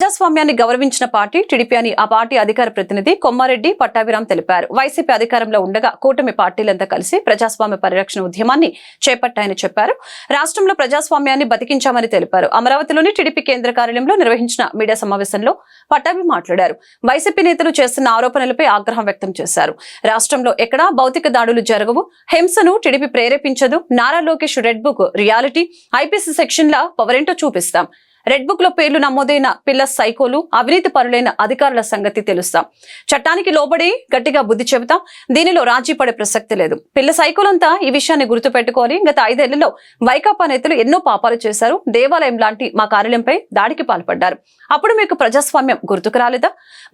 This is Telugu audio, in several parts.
ప్రజాస్వామ్యాన్ని గౌరవించిన పార్టీ టీడీపీ అని ఆ పార్టీ అధికార ప్రతినిధి కొమ్మారెడ్డి పట్టాభిరామ్ తెలిపారు. వైసీపీ అధికారంలో ఉండగా కూటమి పార్టీలంతా కలిసి ప్రజాస్వామ్య పరిరక్షణ ఉద్యమాన్ని చేపట్టాయని చెప్పారు. రాష్ట్రంలో ప్రజాస్వామ్యాన్ని బతికించామని తెలిపారు. అమరావతిలోని టీడీపీ కేంద్ర కార్యాలయంలో నిర్వహించిన మీడియా సమావేశంలో పట్టాభి మాట్లాడారు. వైసీపీ నేతలు చేస్తున్న ఆరోపణలపై ఆగ్రహం వ్యక్తం చేశారు. రాష్ట్రంలో ఎక్కడా భౌతిక దాడులు జరగవు, హింసను టీడీపీ ప్రేరేపించదు. Nara Lokesh red book reality IPC సెక్షన్ల పవరేంటో చూపిస్తాం. రెడ్ బుక్ లో పేర్లు నమోదైన పిల్ల సైకోలు, అవినీతి పరులైన అధికారుల సంగతి తెలుస్తాం. చట్టానికి లోబడి గట్టిగా బుద్ధి చెబుతాం. దీనిలో రాజీ పడే ప్రసక్తి లేదు. పిల్ల సైకోలంతా ఈ విషయాన్ని గుర్తుపెట్టుకోవాలి. గత 5 ఏళ్లలో వైకాపా నేతలు ఎన్నో పాపాలు చేశారు. దేవాలయం లాంటి మా కార్యాలయంపై దాడికి పాల్పడ్డారు. అప్పుడు మీకు ప్రజాస్వామ్యం గుర్తుకు రాలేదా?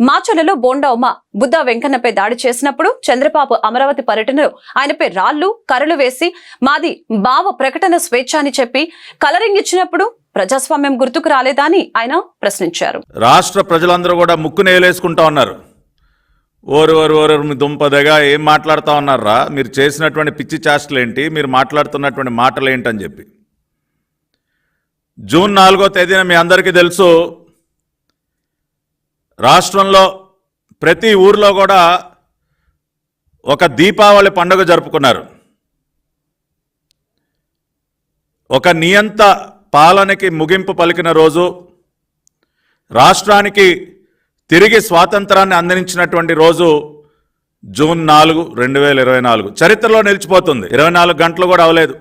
మాచర్లలో బోండా ఉమ బుద్ధా వెంకన్నపై దాడి చేసినప్పుడు చంద్రబాబు అమరావతి పర్యటనలో ఆయనపై రాళ్లు కర్రలు వేసి మాది భావ ప్రకటన స్వేచ్ఛ అని చెప్పి కలరింగ్ ఇచ్చినప్పుడు ప్రజాస్వామ్యం గుర్తుకు రాలేదా అని ఆయన ప్రశ్నించారు. రాష్ట్ర ప్రజలందరూ కూడా ముక్కు నేలేసుకుంటా ఉన్నారు. ఓరు మీ దుంపదగా ఏం మాట్లాడుతూ ఉన్నారా, మీరు చేసినటువంటి పిచ్చి చేష్టలు ఏంటి, మీరు మాట్లాడుతున్నటువంటి మాటలు ఏంటని చెప్పి. జూన్ 4వ తేదీన మీ అందరికీ తెలుసు, రాష్ట్రంలో ప్రతి ఊర్లో కూడా ఒక దీపావళి పండుగ జరుపుకున్నారు. ఒక నియంత పాలనకి ముగింపు పలికిన రోజు, రాష్ట్రానికి తిరిగి స్వాతంత్రాన్ని అందించినటువంటి రోజు జూన్ 4, 2024 చరిత్రలో నిలిచిపోతుంది. 24 గంటలు కూడా అవలేదు.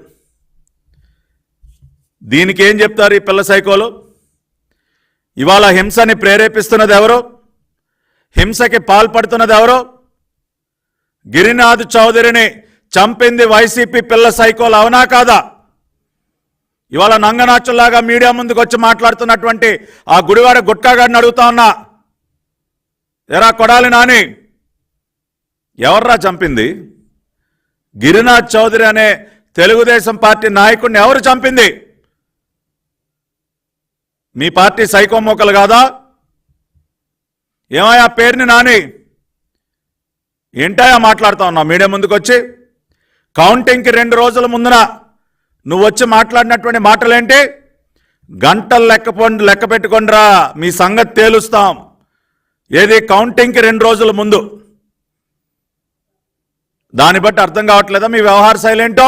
దీనికి ఏం చెప్తారు ఈ పిల్ల సైకోలు? ఇవాళ హింసని ప్రేరేపిస్తున్నది ఎవరు? హింసకి పాల్పడుతున్నది ఎవరు? గిరినాథ్ చౌదరిని చంపింది వైసీపీ పిల్ల సైకోలు, అవునా కాదా? ఇవాళ నంగనాచుల్లాగా మీడియా ముందుకు వచ్చి మాట్లాడుతున్నటువంటి ఆ గుడివాడ గుట్కాగాడిని అడుగుతా ఉన్నా, ఎరా కొడాలి నాని, ఎవర్రా చంపింది? గిరినాథ్ చౌదరి అనే తెలుగుదేశం పార్టీ నాయకుడిని ఎవరు చంపింది? మీ పార్టీ సైకో మోకలు కాదా? ఏమయ్యా పేరుని నాని, ఏంటయా మాట్లాడుతా ఉన్నా మీడియా ముందుకు వచ్చి? కౌంటింగ్కి 2 రోజుల ముందున నువ్వు వచ్చి మాట్లాడినటువంటి మాటలేంటి? గంటలు లెక్క పెట్టుకోండిరా, మీ సంగతి తేలుస్తాం. ఏది కౌంటింగ్కి 2 రోజుల ముందు? దాన్ని బట్టి అర్థం కావట్లేదా మీ వ్యవహార శైలి ఏంటో?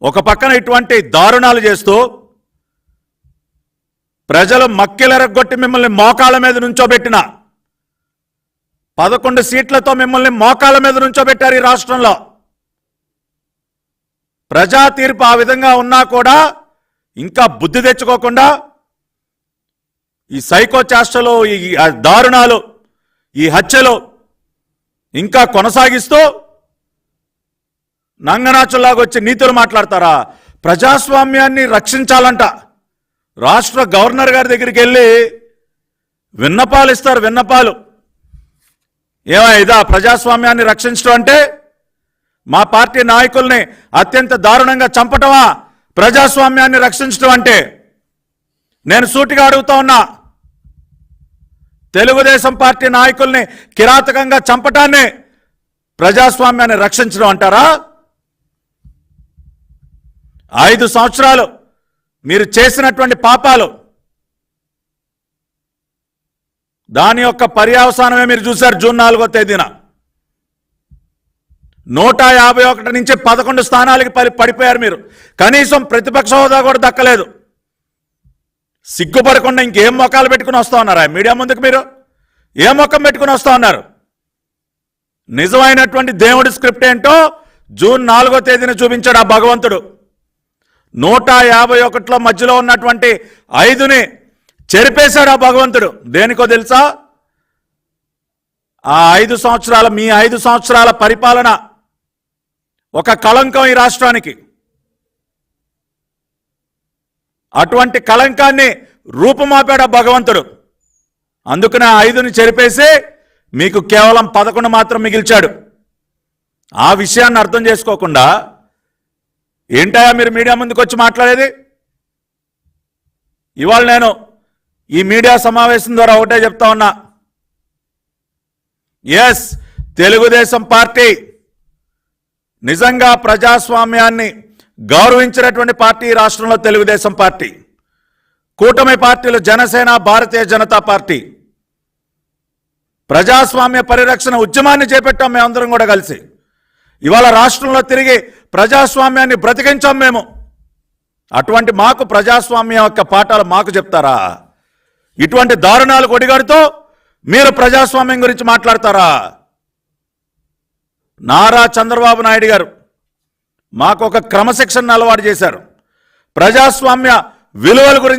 ఒక పక్కన ఇటువంటి దారుణాలు చేస్తూ ప్రజలు మక్కిలెరగొట్టి మిమ్మల్ని మోకాళ్ళ మీద నుంచోబెట్టిన 11 సీట్లతో మిమ్మల్ని మోకాళ్ళ మీద నుంచోబెట్టారు ఈ రాష్ట్రంలో. ప్రజా తీర్పు ఆ విధంగా ఉన్నా కూడా ఇంకా బుద్ధి తెచ్చుకోకుండా ఈ సైకో చేష్టలు, ఈ దారుణాలు, ఈ హత్యలు ఇంకా కొనసాగిస్తూ నంగనాచుల్లాగా వచ్చి నీతులు మాట్లాడతారా? ప్రజాస్వామ్యాన్ని రక్షించాలంట. రాష్ట్ర గవర్నర్ గారి దగ్గరికి వెళ్ళి విన్నపాలు ఇస్తారు. విన్నపాలు ఏమైదా ప్రజాస్వామ్యాన్ని రక్షించడం అంటే? మా పార్టీ నాయకుల్ని అత్యంత దారుణంగా చంపటమా ప్రజాస్వామ్యాన్ని రక్షించడం అంటే? నేను సూటిగా అడుగుతా ఉన్నా, తెలుగుదేశం పార్టీ నాయకుల్ని కిరాతకంగా చంపటాన్ని ప్రజాస్వామ్యాన్ని రక్షించడం అంటారా? 5 సంవత్సరాలు మీరు చేసినటువంటి పాపాలు, దాని యొక్క పర్యవసానమే మీరు చూశారు. జూన్ 4వ తేదీన 151 నుంచి 11 స్థానాలకి పడిపోయారు మీరు. కనీసం ప్రతిపక్ష హోదా కూడా దక్కలేదు. సిగ్గుపడకుండా ఇంకేం మొక్కలు పెట్టుకుని వస్తూ ఉన్నారా మీడియా ముందుకు? మీరు ఏ మొక్కం పెట్టుకుని వస్తూ ఉన్నారు? నిజమైనటువంటి దేవుడి స్క్రిప్ట్ ఏంటో జూన్ 4వ తేదీన చూపించాడు ఆ భగవంతుడు. 151లో మధ్యలో ఉన్నటువంటి 5ని చెరిపేశాడు ఆ భగవంతుడు. దేనికో తెలుసా? ఆ 5 సంవత్సరాల, మీ 5 సంవత్సరాల పరిపాలన ఒక కళంకం ఈ రాష్ట్రానికి. అటువంటి కళంకాన్ని రూపుమాపాడు ఆ భగవంతుడు. అందుకనే 5ని చెరిపేసి మీకు కేవలం 11 మాత్రం మిగిల్చాడు. ఆ విషయాన్ని అర్థం చేసుకోకుండా ఏంటయా మీరు మీడియా ముందుకు వచ్చి మాట్లాడేది? ఇవాళ నేను ఈ మీడియా సమావేశం ద్వారా ఒకటే చెప్తా ఉన్నా, ఎస్, తెలుగుదేశం పార్టీ నిజంగా ప్రజాస్వామ్యాన్ని గౌరవించినటువంటి పార్టీ రాష్ట్రంలో తెలుగుదేశం పార్టీ. కూటమి పార్టీలు జనసేన, భారతీయ జనతా పార్టీ ప్రజాస్వామ్య పరిరక్షణ ఉద్యమాన్ని చేపట్టాం మేమందరం కూడా కలిసి. ఇవాళ రాష్ట్రంలో తిరిగి ప్రజాస్వామ్యాన్ని బ్రతికించాం మేము. అటువంటి మాకు ప్రజాస్వామ్యం యొక్క పాఠాలు మాకు చెప్తారా? ఇటువంటి దారుణాలు కొడిగడుతూ మీరు ప్రజాస్వామ్యం గురించి మాట్లాడతారా? నారా చంద్రబాబు నాయుడు గారు మాకు ఒక క్రమశిక్షణ అలవాటు చేశారు. ప్రజాస్వామ్య విలువల గురించి